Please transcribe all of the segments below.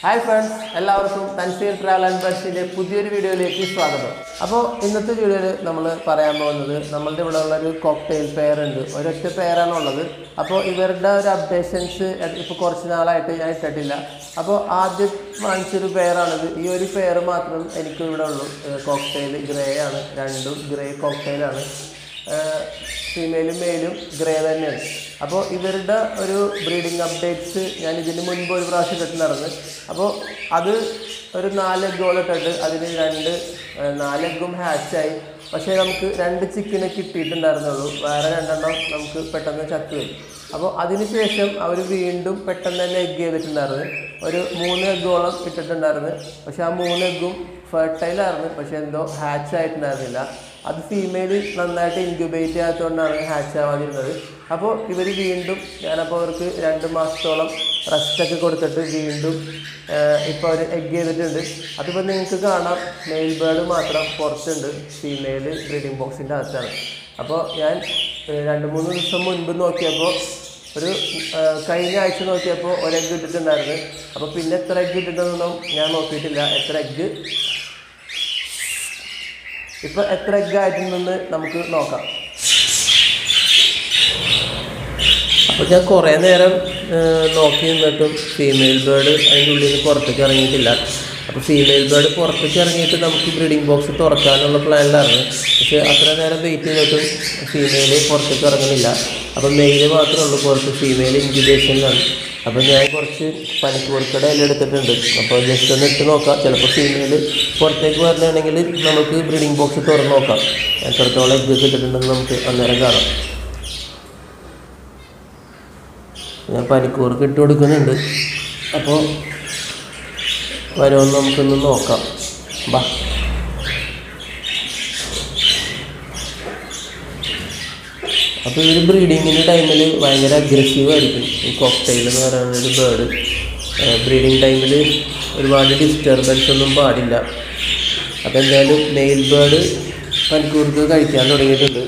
Hi friends, എല്ലാവർക്കും Thanseer travel and ബഡ്സിൻ്റെ പുതിയൊരു വീഡിയോയിലേക്ക് സ്വാഗതം. അപ്പോൾ ഇന്നത്തെ വീഡിയോയിൽ നമ്മൾ പറയാൻ പോകുന്നത് നമ്മളുടെ ഇവിടെ ഉള്ളൊരു കോക്ടെയിൽ പെയർ ഉണ്ട്. ഒരൊറ്റ പെയറാണുള്ളത്. അപ്പോൾ ഇവരുടെ ഒരു അപ്ഡേഷൻസ് ഇപ്പോൾ കുറച്ച് നാളായിട്ട് ഞാൻ ഇട്ടിട്ടില്ല. അപ്പോൾ ആദ്യം വാങ്ങിച്ചൊരു പെയറാണിത്. ഈ ഒരു പെയർ മാത്രം എനിക്ക് ഇവിടെ ഉള്ളൂ. കോക്ടെയിൽ ഗ്രേ ആണ്, രണ്ടും ഗ്രേ കോക്ടെയിലാണ്. ഫീമെയിലും മെയിലും ഗ്രേ തന്നെയാണ്. അപ്പോൾ ഇവരുടെ ഒരു ബ്രീഡിങ് അപ്ഡേറ്റ്സ് ഞാൻ ഇതിന് മുൻപ് ഒരു പ്രാവശ്യം ഇട്ടിട്ടുണ്ടായിരുന്നു. അപ്പോൾ അത് ഒരു 4 എഗ്ഗോളം ഇട്ടിട്ട് അതിന് 4 എഗ്ഗും ഹാച്ചായി. പക്ഷേ നമുക്ക് 2 ചിക്കനെ കിട്ടിയിട്ടുണ്ടായിരുന്നുള്ളൂ. വേറെ 2 നമുക്ക് പെട്ടെന്ന് ചത്തുപോയി. അപ്പോൾ അതിന് ശേഷം അവർ വീണ്ടും പെട്ടെന്ന് തന്നെ എഗ്ഗ് ചെയ്തിട്ടുണ്ടായിരുന്നു. ഒരു 3 എഗ്ഗോളം ഇട്ടിട്ടുണ്ടായിരുന്നു. പക്ഷേ ആ 3 എഗ്ഗും ഫെർട്ടൈലായിരുന്നു. പക്ഷേ എന്തോ ഹാച്ച് ആയിട്ടുണ്ടായിരുന്നില്ല. അത് ഫീമെയിൽ നന്നായിട്ട് ഇൻക്യുബേറ്റ് ചെയ്യാത്തതുകൊണ്ടാണ് ഹാച്ച് ആവാതിരുന്നത്. അപ്പോൾ ഇവർ വീണ്ടും ഞാനപ്പോൾ അവർക്ക് 2 മാസത്തോളം റെസ്റ്റൊക്കെ കൊടുത്തിട്ട് വീണ്ടും ഇപ്പോൾ അവർ എഗ്ഗ് ചെയ്തിട്ടുണ്ട്. അതിപ്പോൾ നിങ്ങൾക്ക് കാണാം, മെയിൽ ബേർഡ് മാത്രം പുറത്തുണ്ട്, ഫീമെയിൽ ബ്രീഡിംഗ് ബോക്സിൻ്റെ അകത്താണ്. അപ്പോൾ ഞാൻ 2-3 ദിവസം മുൻപ് നോക്കിയപ്പോൾ കഴിഞ്ഞ ആഴ്ച നോക്കിയപ്പോൾ ഒരു എഗ്ഗ് ഇട്ടിട്ടുണ്ടായിരുന്നു. അപ്പോൾ പിന്നെ എത്ര എഗ്ഗ് ഇട്ടിട്ടൊന്നും ഞാൻ നോക്കിയിട്ടില്ല. ഇപ്പോൾ എത്ര എഗ്ഗ് ആയിട്ടുണ്ടെന്ന് നമുക്ക് നോക്കാം. അപ്പോൾ ഞാൻ കുറേ നേരം നോക്കി നിന്നിട്ടും ഫീമെയിൽ ബേർഡ് അതിൻ്റെ ഉള്ളിൽ നിന്ന് പുറത്തേക്ക് ഇറങ്ങിയിട്ടില്ല. അപ്പോൾ ഫീമെയിൽ ബേർഡ് പുറത്തേക്ക് ഇറങ്ങിയിട്ട് നമുക്ക് ബ്രീഡിംഗ് ബോക്സ് തുറക്കാനുള്ള പ്ലാനിലായിരുന്നു. പക്ഷേ അത്ര നേരം വെയിറ്റ് ചെയ്തിട്ടും ഫീമെയിൽ പുറത്തേക്ക് ഇറങ്ങുന്നില്ല. അപ്പോൾ മെയിൽ മാത്രമേ ഉള്ളൂ പുറത്ത്, ഫീമെയിൽ ഇൻക്യുബേഷനിലാണ്. അപ്പോൾ ഞാൻ കുറച്ച് പനിക്കൂർക്കയുടെ ഇല എടുത്തിട്ടുണ്ട്. അപ്പോൾ ജസ്റ്റ് ഒന്ന് ഇട്ട് നോക്കാം. ചിലപ്പോൾ ഫീമെയിൽ പുറത്തേക്ക് വരണമെങ്കിൽ നമുക്ക് ബ്രീഡിംഗ് ബോക്സ് തുറന്ന് നോക്കാം. എത്രത്തോളം എഗ്ഗ് ഇട്ടിട്ടുണ്ടെന്ന് നമുക്ക് അന്നേരം കാണാം. ഞാൻ പനിക്കൂർക്ക് ഇട്ട് കൊടുക്കുന്നുണ്ട്. അപ്പോൾ വരുമെന്ന് നമുക്കൊന്ന് നോക്കാം. ബാ. അപ്പോൾ ഈ ബ്രീഡിങ്ങിൻ്റെ ടൈമിൽ ഭയങ്കര അഗ്രസീവായിരിക്കും ഈ കോക്ടെയിൽ എന്ന് പറയുന്നൊരു ബേർഡ്. ബ്രീഡിങ് ടൈമിൽ ഒരുപാട് ഡിസ്റ്റർബൻസ് ഒന്നും പാടില്ല. അപ്പോൾ എന്തായാലും മെയിൽ ബേർഡ് പനിക്കൂർക്ക് കഴിക്കാൻ തുടങ്ങിയിട്ടുണ്ട്.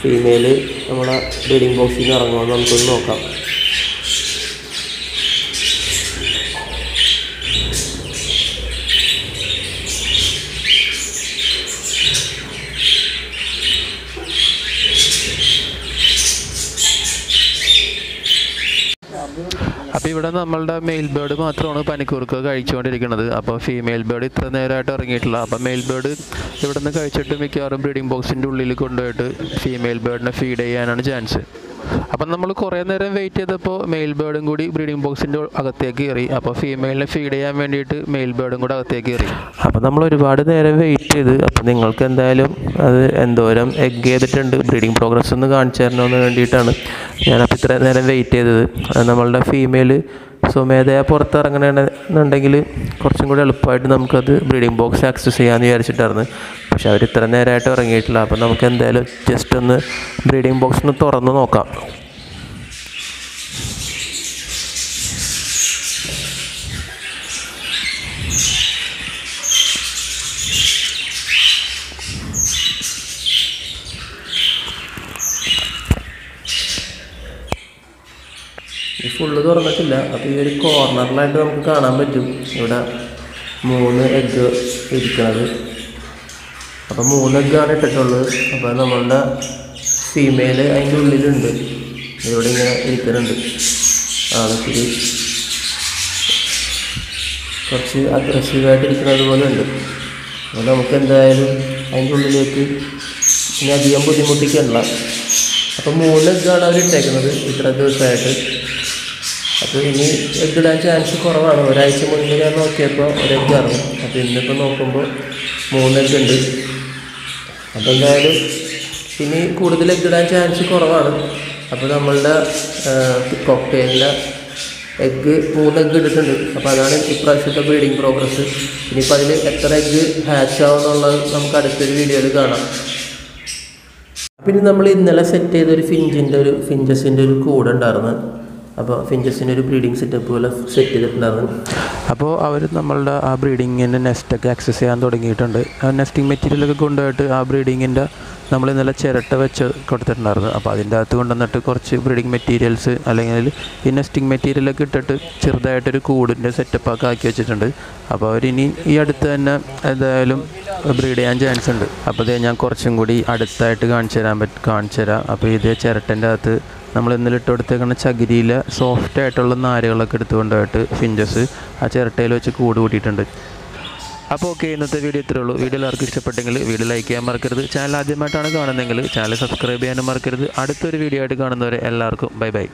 ഫീമെയിൽ നമ്മളെ ബ്രീഡിംഗ് ബോക്സിൽ നിന്ന് ഇറങ്ങുമെന്ന് നമുക്കൊന്ന് നോക്കാം. അപ്പോൾ ഇവിടെ നമ്മളുടെ മെയിൽ ബേർഡ് മാത്രമാണ് പനിക്കൂർക്ക് കഴിച്ചുകൊണ്ടിരിക്കുന്നത്. അപ്പോൾ ഫീമെയിൽ ബേർഡ് ഇത്ര നേരമായിട്ട് ഇറങ്ങിയിട്ടില്ല. അപ്പോൾ മെയിൽ ബേർഡ് ഇവിടെ നിന്ന് കഴിച്ചിട്ട് മിക്കവാറും ബ്രീഡിംഗ് ബോക്സിൻ്റെ ഉള്ളിൽ കൊണ്ടുപോയിട്ട് ഫീമെയിൽ ബേർഡിനെ ഫീഡ് ചെയ്യാനാണ് ചാൻസ്. അപ്പം നമ്മൾ കുറേ നേരം വെയിറ്റ് ചെയ്തപ്പോൾ മെയിൽ ബേർഡും കൂടി ബ്രീഡിംഗ് ബോക്സിൻ്റെ അകത്തേക്ക് കയറി. അപ്പോൾ ഫീമെയിലിനെ ഫീഡ് ചെയ്യാൻ വേണ്ടിയിട്ട് മെയിൽ ബേർഡും കൂടെ അകത്തേക്ക് കയറി. അപ്പോൾ നമ്മൾ ഒരുപാട് നേരം വെയിറ്റ് ചെയ്ത്, അപ്പോൾ നിങ്ങൾക്ക് എന്തായാലും അത് എന്തോരം എഗ്ഗ് ചെയ്തിട്ടുണ്ട് ബ്രീഡിംഗ് പ്രോഗ്രസ് ഒന്ന് കാണിച്ചു തരണമെന്ന് വേണ്ടിയിട്ടാണ് ഞാനപ്പോൾ ഇത്ര നേരം വെയിറ്റ് ചെയ്തത്. നമ്മളുടെ ഫീമെയിൽ സ്വമേധയാ പുറത്തിറങ്ങണമെന്നുണ്ടെങ്കിൽ കുറച്ചും കൂടി എളുപ്പമായിട്ട് നമുക്കത് ബ്രീഡിംഗ് ബോക്സ് ആക്സസ് ചെയ്യാമെന്ന് വിചാരിച്ചിട്ടായിരുന്നു. പക്ഷെ അവർ ഇത്ര നേരമായിട്ട് ഇറങ്ങിയിട്ടില്ല. അപ്പോൾ നമുക്ക് എന്തായാലും ജസ്റ്റ് ഒന്ന് ബ്രീഡിംഗ് ബോക്സ് ഒന്ന് തുറന്ന് നോക്കാം. ഈ ഫുള്ള് തുറന്നിട്ടില്ല. അപ്പോൾ ഈ ഒരു കോർണറിലായിട്ട് നമുക്ക് കാണാൻ പറ്റും ഇവിടെ 3 എഗ്ഗ് ഇരിക്കുന്നത്. അപ്പോൾ 3 എഗ്ഗാണ് ഇട്ടിട്ടുള്ളത്. അപ്പോൾ നമ്മളുടെ ഫീമെയിൽ അതിൻ്റെ ഉള്ളിലുണ്ട്, ഇവിടെ ഇങ്ങനെ ഇരിക്കുന്നുണ്ട്. ആളൊത്തിരി കുറച്ച് അഗ്രസീവായിട്ട് ഇരിക്കുന്നത് പോലെ ഉണ്ട്. അപ്പോൾ നമുക്ക് എന്തായാലും അതിൻ്റെ ഉള്ളിലേക്ക് ഇനി അധികം ബുദ്ധിമുട്ടിക്കണ്ട. അപ്പോൾ 3 എഗ്ഗാണ് അവർ ഇട്ടേക്കുന്നത് ഇത്ര ദിവസമായിട്ട്. അപ്പോൾ ഇനി എഗ്ഗ് ഇടാൻ ചാൻസ് കുറവാണ്. ഒരാഴ്ച മുൻപ് ഞാൻ നോക്കിയപ്പോൾ ഒരു എഗ്ഗ് ഇറങ്ങും. അപ്പോൾ ഇന്നിപ്പോൾ നോക്കുമ്പോൾ 3 എഗ്ഗ് ഉണ്ട്. അപ്പോൾ എന്തായാലും ഇനി കൂടുതൽ എഗ്ഗ് ഇടാൻ ചാൻസ് കുറവാണ്. അപ്പോൾ നമ്മളുടെ കോക്ടെയിലിൻ്റെ എഗ്ഗ് 3 എഗ്ഗ് ഇട്ടിട്ടുണ്ട്. അപ്പോൾ അതാണ് ഇപ്രാവശ്യത്തെ ബ്രീഡിംഗ് പ്രോഗ്രസ്. ഇനിയിപ്പോൾ അതിൽ എത്ര എഗ്ഗ് ഹാച്ച് ആവുമെന്നുള്ളത് നമുക്ക് അടുത്തൊരു വീഡിയോയിൽ കാണാം. പിന്നെ നമ്മൾ ഇന്നലെ സെറ്റ് ചെയ്തൊരു ഫിഞ്ചസിൻ്റെ ഒരു കൂടെ ഉണ്ടായിരുന്നു. അപ്പോൾ ഫിഞ്ചസിൻ്റെ ഒരു ബ്രീഡിംഗ് സെറ്റപ്പ് പോലെ സെറ്റ് ചെയ്തിട്ടുണ്ടായിരുന്നു. അപ്പോൾ അവർ നമ്മളുടെ ആ ബ്രീഡിങ്ങിൻ്റെ നെസ്റ്റൊക്കെ ആക്സസ് ചെയ്യാൻ തുടങ്ങിയിട്ടുണ്ട്. ആ നെസ്റ്റിംഗ് മെറ്റീരിയലൊക്കെ കൊണ്ടുപോയിട്ട് ആ ബ്രീഡിങ്ങിൻ്റെ നമ്മൾ ഇന്നലെ ചിരട്ട വെച്ച് കൊടുത്തിട്ടുണ്ടായിരുന്നു. അപ്പോൾ അതിൻ്റെ അകത്ത് കൊണ്ടുവന്നിട്ട് കുറച്ച് ബ്രീഡിങ് മെറ്റീരിയൽസ് അല്ലെങ്കിൽ ഈ നെസ്റ്റിംഗ് മെറ്റീരിയലൊക്കെ ഇട്ടിട്ട് ചെറുതായിട്ടൊരു കൂടിൻ്റെ സെറ്റപ്പൊക്കെ ആക്കി വെച്ചിട്ടുണ്ട്. അപ്പോൾ അവരിനി ഈ അടുത്ത് തന്നെ എന്തായാലും ബ്രീഡ് ചെയ്യാൻ ചാൻസ് ഉണ്ട്. അപ്പോൾ ഇത് ഞാൻ കുറച്ചും കൂടി അടുത്തായിട്ട് കാണിച്ചു തരാം. അപ്പോൾ ഇത് ചിരട്ടൻ്റെ അകത്ത് നമ്മൾ ഇന്നലെ ഇട്ട് കൊടുത്തേക്കുന്ന ചകിരിയിലെ സോഫ്റ്റ് ആയിട്ടുള്ള നാരുകളൊക്കെ എടുത്തുകൊണ്ടായിട്ട് ഫിഞ്ചസ് ആ ചിരട്ടയിൽ വെച്ച് കൂട് കൂട്ടിയിട്ടുണ്ട്. അപ്പോൾ ഓക്കെ, ഇന്നത്തെ വീഡിയോ ഇത്രേ ഉള്ളൂ. വീഡിയോ എല്ലാവർക്കും ഇഷ്ടപ്പെട്ടെങ്കിൽ വീഡിയോ ലൈക്ക് ചെയ്യാൻ മറക്കരുത്. ചാനൽ ആദ്യമായിട്ടാണ് കാണുന്നതെങ്കിൽ ചാനൽ സബ്സ്ക്രൈബ് ചെയ്യാനും മറക്കരുത്. അടുത്തൊരു വീഡിയോ ആയിട്ട് കാണുന്നവരെ എല്ലാവർക്കും ബൈ ബൈ.